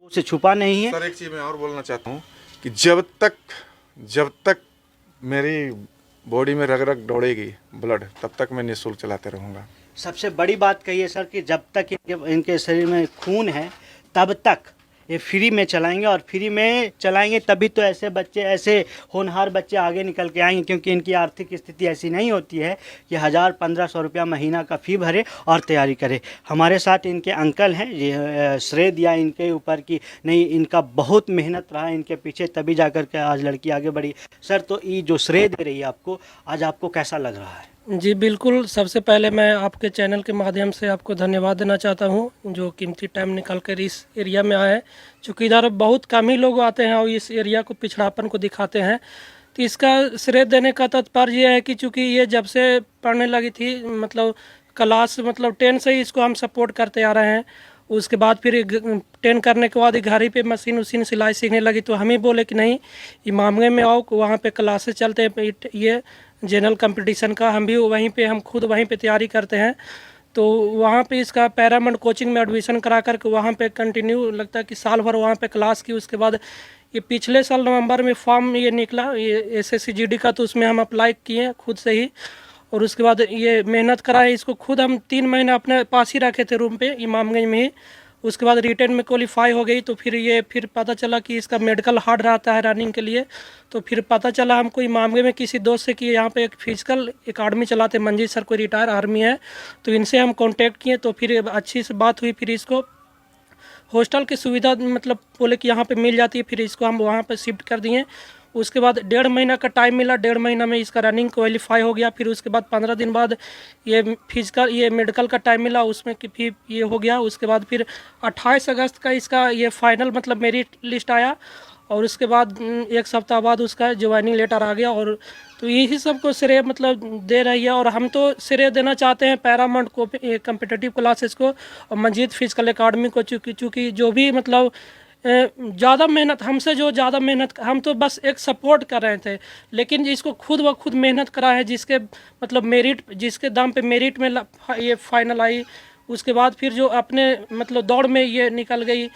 उसे छुपा नहीं है। सर एक चीज़ मैं और बोलना चाहता हूँ कि जब तक मेरी बॉडी में रग रग दौड़ेगी ब्लड, तब तक मैं निःशुल्क चलाते रहूँगा। सबसे बड़ी बात कही है सर कि जब तक इनके शरीर में खून है तब तक ये फ्री में चलाएंगे, और फ्री में चलाएंगे तभी तो ऐसे बच्चे, ऐसे होनहार बच्चे आगे निकल के आएंगे, क्योंकि इनकी आर्थिक स्थिति ऐसी नहीं होती है कि 1000-1500 रुपया महीना का फ़ी भरे और तैयारी करे। हमारे साथ इनके अंकल हैं, ये श्रेय दिया इनके ऊपर कि नहीं, इनका बहुत मेहनत रहा इनके पीछे, तभी जा कर के आज लड़की आगे बढ़ी। सर, तो ये जो श्रेय दे रही है आपको, आज आपको कैसा लग रहा है? जी बिल्कुल, सबसे पहले मैं आपके चैनल के माध्यम से आपको धन्यवाद देना चाहता हूं, जो कीमती टाइम निकाल कर इस एरिया में आए हैं। चूँकि इधर बहुत कम ही लोग आते हैं और इस एरिया को, पिछड़ापन को दिखाते हैं। तो इसका श्रेय देने का तात्पर्य यह है कि चूँकि ये जब से पढ़ने लगी थी, मतलब क्लास 10 से ही इसको हम सपोर्ट करते आ रहे हैं। उसके बाद फिर 10 करने के बाद घर ही पे मशीन सिलाई सीखने लगी, तो हम ही बोले कि नहीं, इमामगंज में आओ, वहाँ पे क्लासेस चलते हैं ये जनरल कंपटीशन का, हम भी वहीं पे, हम खुद वहीं पे तैयारी करते हैं। तो वहाँ पे इसका पैरामाउंट कोचिंग में एडमिशन करा करके वहाँ पे कंटिन्यू, लगता है कि साल भर वहाँ पे क्लास की। उसके बाद ये पिछले साल नवंबर में फॉर्म ये निकला, ये SSC GD का, तो उसमें हम अप्लाई किए खुद से ही। और उसके बाद ये मेहनत कराए, इसको खुद हम 3 महीने अपने पास ही रखे थे रूम पे, इमामगंज में ही। उसके बाद रिटर्न में क्वालिफाई हो गई, तो फिर पता चला कि इसका मेडिकल हार्ड रहता है रनिंग के लिए। तो फिर पता चला हमको इमामगंज में किसी दोस्त से कि यहाँ पे एक फिजिकल एकेडमी चलाते, मंजीत सर, कोई रिटायर आर्मी है, तो इनसे हम कांटेक्ट किए। तो फिर अच्छी से बात हुई, फिर इसको हॉस्टल की सुविधा मतलब बोले कि यहाँ पे मिल जाती है, फिर इसको हम वहाँ पे शिफ्ट कर दिए। उसके बाद 1.5 महीना का टाइम मिला, 1.5 महीना में इसका रनिंग क्वालिफाई हो गया। फिर उसके बाद 15 दिन बाद ये फिजिकल, ये मेडिकल का टाइम मिला, उसमें कि फिर ये हो गया। उसके बाद फिर 28 अगस्त का इसका ये फाइनल मतलब मेरिट लिस्ट आया, और उसके बाद 1 सप्ताह बाद उसका ज्वाइनिंग लेटर आ गया। और तो यही सबको श्रेय मतलब दे रही है। और हम तो श्रेय देना चाहते हैं पैरामाउंट को, कम्पिटिटिव क्लासेस को, और मंजीत फिजिकल एकेडमी को, चूँकि जो भी मतलब ज़्यादा मेहनत, हमसे जो ज़्यादा मेहनत, हम तो बस एक सपोर्ट कर रहे थे, लेकिन इसको खुद ब खुद मेहनत करा है, जिसके मतलब मेरिट, जिसके दम पे मेरिट में ये फाइनल आई। उसके बाद फिर जो अपने मतलब दौड़ में ये निकल गई।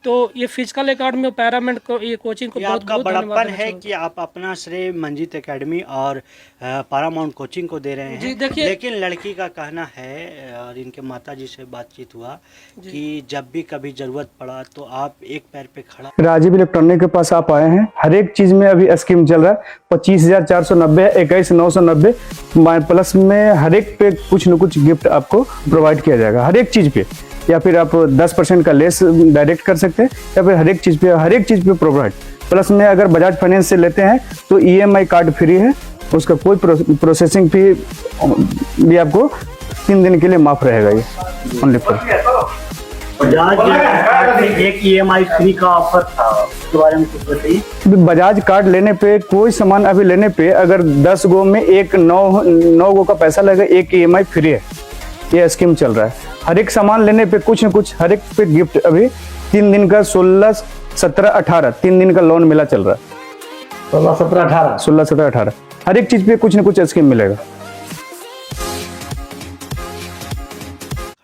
तो ये फिजिकल एकेडमी और पैरामेंट को, ये कोचिंग को बहुत आपका बड़प्पन है कि आप अपना श्रेय मंजीत एकेडमी और पैरामाउंट कोचिंग को दे रहे हैं। देखिए, लेकिन लड़की का कहना है, और इनके माताजी से बातचीत हुआ, कि जब भी कभी जरूरत पड़ा तो आप एक पैर पे खड़ा। राजीव इलेक्ट्रॉनिक के पास आप आए हैं, हर एक चीज में अभी स्कीम चल रहा है। 25,490, 21,990 प्लस में हर एक पे कुछ न कुछ गिफ्ट आपको प्रोवाइड किया जाएगा, हर एक चीज पे। या फिर आप 10% का लेस डायरेक्ट कर सकते हैं, या फिर हर एक चीज पे प्रोवाइड। प्लस में अगर बजाज फाइनेंस से लेते हैं तो EMI कार्ड फ्री है, उसका कोई प्रोसेसिंग फी भी आपको 3 दिन के लिए माफ रहेगा। ये ओनली फॉर बजाज कार्ड में एक EMI फ्री का ऑफर था, उसके बारे में कुछ बताइए। बजाज कार्ड लेने पे, कोई सामान अभी लेने पे अगर 10 गो में 9 गो का पैसा लगेगा, 1 EMI फ्री है। ये स्कीम चल रहा है। हर एक सामान लेने पे कुछ न कुछ, हर एक पे गिफ्ट। अभी 3 दिन का 16, 17, 18 3 दिन का लोन मिला चल रहा है। 16, 17, 18 हर एक चीज पे कुछ न कुछ स्कीम मिलेगा।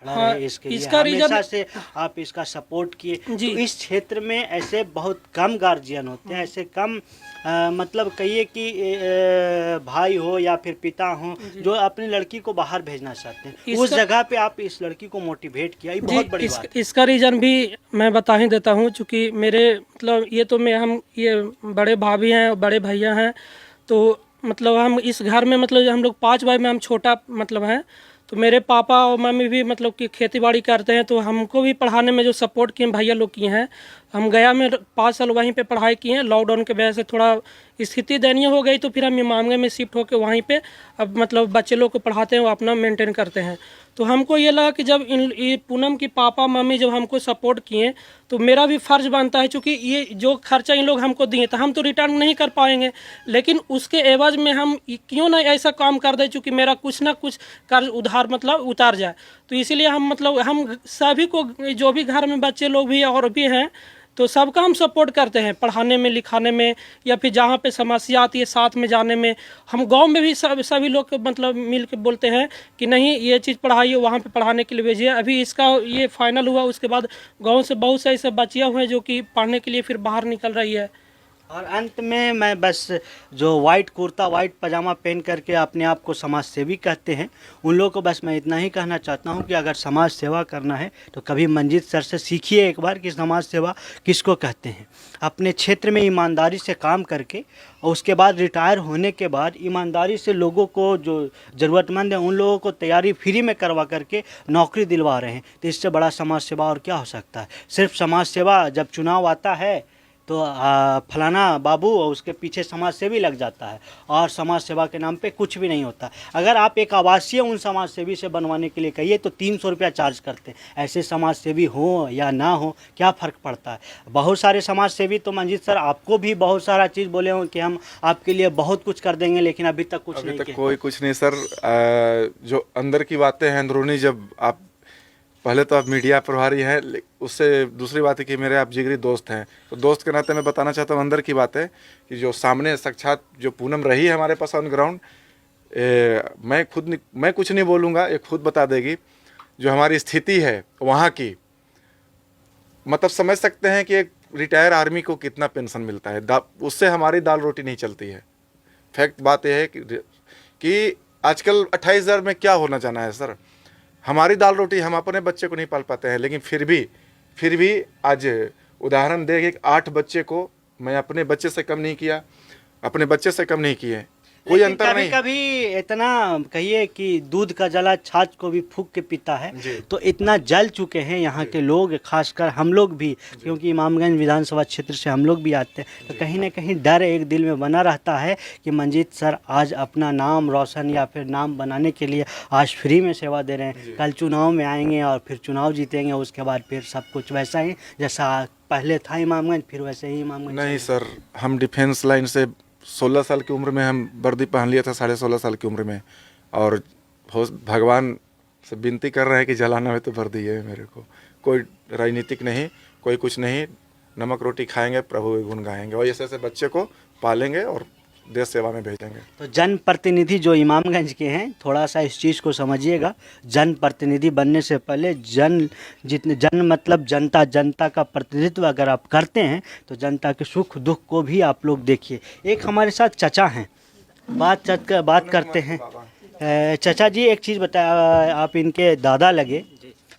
हाँ, इसका हमेशा से आप इसका सपोर्ट किए। तो इस क्षेत्र में ऐसे बहुत कम गार्जियन होते हैं, ऐसे कम मतलब कहिए कि भाई हो या फिर पिता हो, जो अपनी लड़की को बाहर भेजना चाहते हैं। उस जगह पे आप इस लड़की को मोटिवेट किया, ये बहुत बड़ी बात है। इसका रीज़न भी मैं बता ही देता हूँ। चूँकि मेरे मतलब ये बड़े भाभी हैं और बड़े भैया हैं, तो मतलब हम इस घर में मतलब हम लोग 5 भाई में हम छोटा मतलब हैं। तो मेरे पापा और मम्मी भी मतलब कि खेती बाड़ी करते हैं, तो हमको भी पढ़ाने में जो सपोर्ट किए भैया लोग किए हैं। हम गया में 5 साल वहीं पे पढ़ाई किए हैं। लॉकडाउन के वजह से थोड़ा स्थिति दयनीय हो गई, तो फिर हम इमामगंज में शिफ्ट होकर वहीं पे अब मतलब बच्चे लोग को पढ़ाते हैं, वो अपना मेंटेन करते हैं। तो हमको ये लगा कि जब ये पूनम की पापा मम्मी जब हमको सपोर्ट किए, तो मेरा भी फ़र्ज बनता है, क्योंकि ये जो खर्चा इन लोग हमको दिए, तो हम तो रिटर्न नहीं कर पाएंगे, लेकिन उसके एवज में हम क्यों ना ऐसा काम कर दें, चूँकि मेरा कुछ ना कुछ कर्ज उधार मतलब उतार जाए। तो इसीलिए हम मतलब हम सभी को, जो भी घर में बच्चे लोग भी और भी हैं, तो सबका हम सपोर्ट करते हैं, पढ़ाने में, लिखाने में, या फिर जहाँ पे समस्या आती है साथ में जाने में। हम गांव में भी सभी लोग मतलब मिल के बोलते हैं कि नहीं ये चीज़ पढ़ाइए, वहाँ पे पढ़ाने के लिए भेजिए। अभी इसका ये फाइनल हुआ, उसके बाद गाँव से बहुत से ऐसे बच्चियाँ हुए जो कि पढ़ने के लिए फिर बाहर निकल रही है। और अंत में मैं बस जो वाइट कुर्ता वाइट पजामा पहन करके अपने आप को समाज सेवी कहते हैं, उन लोगों को बस मैं इतना ही कहना चाहता हूं कि अगर समाज सेवा करना है तो कभी मंजीत सर से सीखिए एक बार कि समाज सेवा किसको कहते हैं। अपने क्षेत्र में ईमानदारी से काम करके और उसके बाद रिटायर होने के बाद ईमानदारी से लोगों को जो ज़रूरतमंद है उन लोगों को तैयारी फ्री में करवा करके नौकरी दिलवा रहे हैं। तो इससे बड़ा समाज सेवा और क्या हो सकता है। सिर्फ समाज सेवा जब चुनाव आता है तो फलाना बाबू और उसके पीछे समाज सेवी लग जाता है और समाज सेवा के नाम पे कुछ भी नहीं होता। अगर आप एक आवासीय उन समाज सेवी से बनवाने के लिए कहिए तो 300 रुपया चार्ज करते हैं। ऐसे समाज सेवी हो या ना हो क्या फ़र्क पड़ता है। बहुत सारे समाज सेवी तो मंजीत सर आपको भी बहुत सारा चीज़ बोले हों कि हम आपके लिए बहुत कुछ कर देंगे, लेकिन अभी तक कुछ नहीं किया। कोई कुछ नहीं सर। जो अंदर की बातें हैं अंदरूनी, जब आप पहले तो आप मीडिया प्रभारी हैं, उससे दूसरी बात है कि मेरे आप जिगरी दोस्त हैं, तो दोस्त के नाते मैं बताना चाहता हूँ अंदर की बात है कि जो सामने साक्षात जो पूनम रही है हमारे पास ऑन ग्राउंड, मैं कुछ नहीं बोलूँगा, ये खुद बता देगी। जो हमारी स्थिति है वहाँ की, मतलब समझ सकते हैं कि एक रिटायर आर्मी को कितना पेंशन मिलता है, उससे हमारी दाल रोटी नहीं चलती है। फैक्ट बात यह है कि आजकल 28,000 में क्या होना जाना है सर। हमारी दाल रोटी हम अपने बच्चे को नहीं पाल पाते हैं, लेकिन फिर भी आज उदाहरण दे कि 8 बच्चे को मैं अपने बच्चे से कम नहीं किया, अपने बच्चे से कम नहीं किए, कोई अंतर नहीं। कभी इतना कहिए कि दूध का जला छाछ को भी फूंक के पीता है, तो इतना जल चुके हैं यहाँ के लोग, खासकर हम लोग भी, क्योंकि इमामगंज विधानसभा क्षेत्र से हम लोग भी आते हैं। तो कहीं ना कहीं डर एक दिल में बना रहता है कि मंजीत सर आज अपना नाम रोशन या फिर नाम बनाने के लिए आज फ्री में सेवा दे रहे हैं, कल चुनाव में आएंगे और फिर चुनाव जीतेंगे, उसके बाद फिर सब कुछ वैसा ही जैसा पहले था इमामगंज फिर वैसे ही इमामगंज। नहीं सर, हम डिफेंस लाइन से 16 साल की उम्र में हम वर्दी पहन लिया था, 16.5 साल की उम्र में, और भगवान से विनती कर रहे हैं कि जलाना है तो वर्दी है मेरे को। कोई राजनीतिक नहीं, कोई कुछ नहीं, नमक रोटी खाएंगे, प्रभु के गुण गाएंगे और ऐसे बच्चे को पालेंगे और देश सेवा में भेजेंगे। तो जनप्रतिनिधि जो इमामगंज के हैं, थोड़ा सा इस चीज़ को समझिएगा। जनप्रतिनिधि बनने से पहले जन मतलब जनता, जनता का प्रतिनिधित्व अगर आप करते हैं तो जनता के सुख दुख को भी आप लोग देखिए। एक हमारे साथ चचा हैं, बात करते हैं। चचा जी एक चीज़ बताया, आप इनके दादा लगे,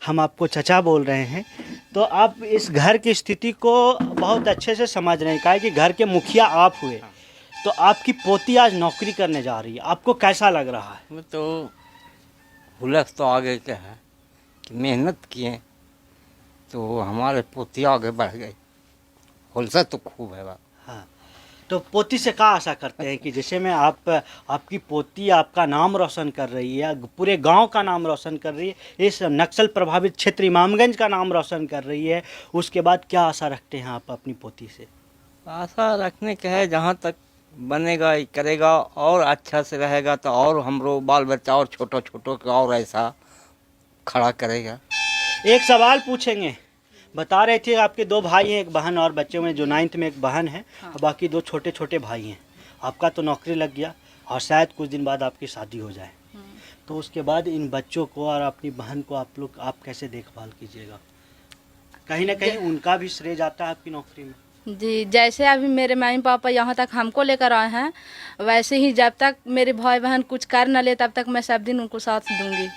हम आपको चचा बोल रहे हैं, तो आप इस घर की स्थिति को बहुत अच्छे से समझ रहे हैं। कहा कि घर के मुखिया आप हुए, तो आपकी पोती आज नौकरी करने जा रही है, आपको कैसा लग रहा है? मैं तो हुलस तो आगे क्या है कि मेहनत किए तो हमारे पोती आगे बढ़ गई, हुलसा तो खूब है। हाँ, तो पोती से क्या आशा करते हैं कि जैसे में आपकी पोती आपका नाम रोशन कर रही है, पूरे गांव का नाम रोशन कर रही है, इस नक्सल प्रभावित क्षेत्र इमामगंज का नाम रोशन कर रही है, उसके बाद क्या आशा रखते हैं आप अपनी पोती से? आशा रखने का है जहाँ तक बनेगा करेगा और अच्छा से रहेगा तो और हमरो बाल बच्चा और छोटो का और ऐसा खड़ा करेगा। एक सवाल पूछेंगे, बता रहे थे आपके 2 भाई हैं, एक बहन और बच्चे में जो 9th में एक बहन है, और बाकी 2 छोटे छोटे भाई हैं। आपका तो नौकरी लग गया और शायद कुछ दिन बाद आपकी शादी हो जाए, तो उसके बाद इन बच्चों को और अपनी बहन को आप कैसे देखभाल कीजिएगा? कहीं ना कहीं उनका भी श्रेय जाता है आपकी नौकरी में। जी, जैसे अभी मेरे मम्मी पापा यहाँ तक हमको लेकर आए हैं, वैसे ही जब तक मेरे भाई बहन कुछ कर न ले तब तक मैं सब दिन उनको साथ दूंगी।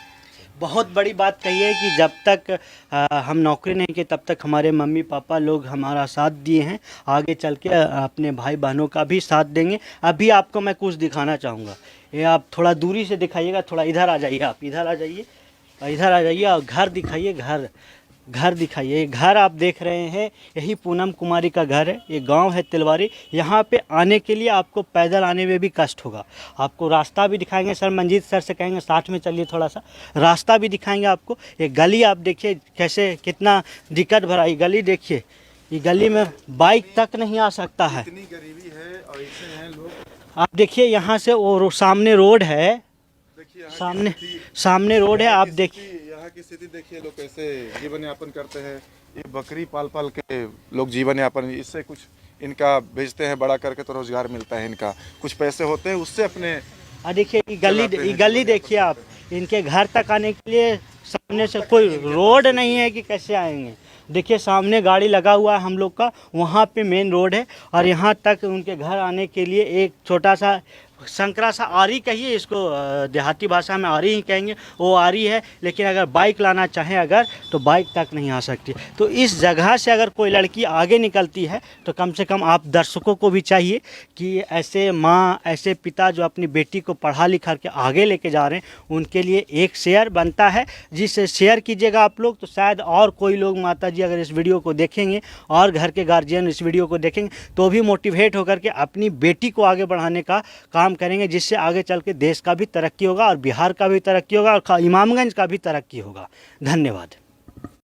बहुत बड़ी बात कही है कि जब तक हम नौकरी नहीं किए तब तक हमारे मम्मी पापा लोग हमारा साथ दिए हैं, आगे चल के अपने भाई बहनों का भी साथ देंगे। अभी आपको मैं कुछ दिखाना चाहूँगा, ये आप थोड़ा दूरी से दिखाइएगा, थोड़ा इधर आ जाइए, आप इधर आ जाइए और घर दिखाइए, घर दिखाइए। घर आप देख रहे हैं, यही पूनम कुमारी का घर है, ये गांव है तिलवारी। यहाँ पे आने के लिए आपको पैदल आने में भी कष्ट होगा। आपको रास्ता भी दिखाएंगे, सर मंजीत सर से कहेंगे साथ में चलिए, थोड़ा सा रास्ता भी दिखाएंगे आपको। ये गली आप देखिए कैसे, कितना दिक्कत भरा ये गली देखिए, ये गली में बाइक तक नहीं आ सकता है, इतनी गरीबी है और ऐसे हैं लोग। आप देखिए यहाँ से वो सामने रोड है, सामने रोड है, आप देखिए यहाँ की स्थिति देखिए, लोग कैसे जीवन यापन करते हैं। ये बकरी पाल पाल के लोग जीवन यापन, इससे कुछ इनका बेचते हैं, बड़ा करके तो रोजगार मिलता है इनका, कुछ पैसे होते हैं उससे अपने। देखिए ये गली, चलाते हैं ये गली देखिए आप, इनके घर तक आने के लिए सामने से कोई रोड नहीं है कि कैसे आएंगे। देखिए सामने गाड़ी लगा हुआ है हम लोग का, वहाँ पे मेन रोड है और यहाँ तक उनके घर आने के लिए एक छोटा सा संकरा सा आरी कहिए इसको, देहाती भाषा में आरी ही कहेंगे, वो आरी है। लेकिन अगर बाइक लाना चाहें अगर तो बाइक तक नहीं आ सकती। तो इस जगह से अगर कोई लड़की आगे निकलती है तो कम से कम आप दर्शकों को भी चाहिए कि ऐसे माँ, ऐसे पिता जो अपनी बेटी को पढ़ा लिखा के आगे लेके जा रहे हैं, उनके लिए एक शेयर बनता है, जिससे शेयर कीजिएगा आप लोग। तो शायद और कोई लोग माता जी अगर इस वीडियो को देखेंगे और घर के गार्जियन इस वीडियो को देखेंगे तो भी मोटिवेट होकर के अपनी बेटी को आगे बढ़ाने का काम करेंगे, जिससे आगे चल के देश का भी तरक्की होगा और बिहार का भी तरक्की होगा और इमामगंज का भी तरक्की होगा। धन्यवाद।